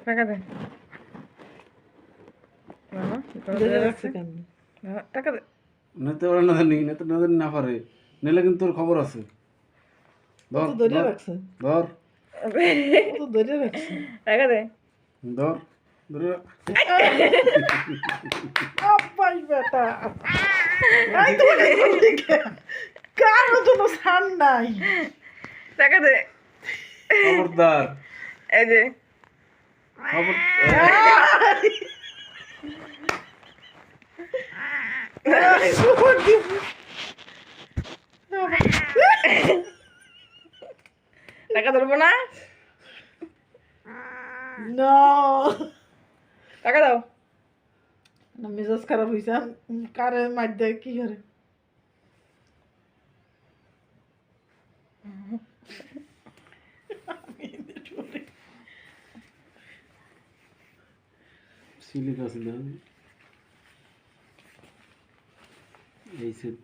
টাকা দে মামা ধরে রাখছে কেন? টাকা দে নিতে পারে না জানি নিতে না জানি না পারে নিলে কিন্তু তোর খবর আছে ও তো ধরে রাখছে, ধর ও তো ধরে রাখছে। টাকা দে ধর ধরে আব্বাই বেটা, আই তোমাকে বললি কে? কারো জন্য ছাড় নাই। টাকা দে খবরদার এই যে খবর আই খবর দিব। টাকা ধরবো না No. টাকা দাও না মেজাজ খারাপ হয়েছে, কারে মার দেয় কি করে? সিলিক আছে দেন এই সেট